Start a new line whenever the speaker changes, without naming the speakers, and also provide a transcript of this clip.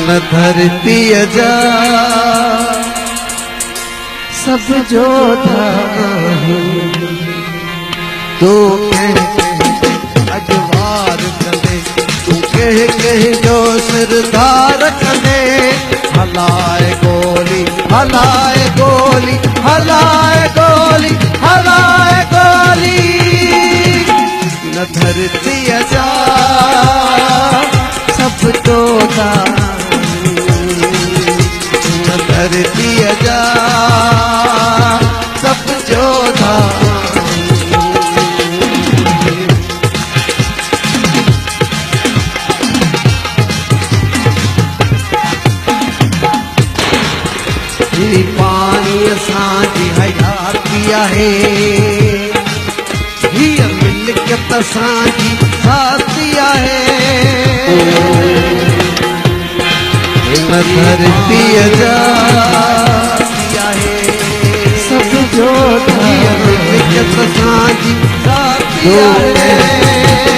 न धरती जा सब जो था तो अजवार कले तू कह जो सिरदार कले हलाए गोली हलाए गोली हलाए गोली हलाए गोली न धरती जा सब तो था न धरती जा सब जो था पानी असांजी हयाती आहे हीअ मिल्कियत असांजी साथी आहे हिन धरतीअ जा सब जो हीअ मिल्कियत असांजी साथी आहे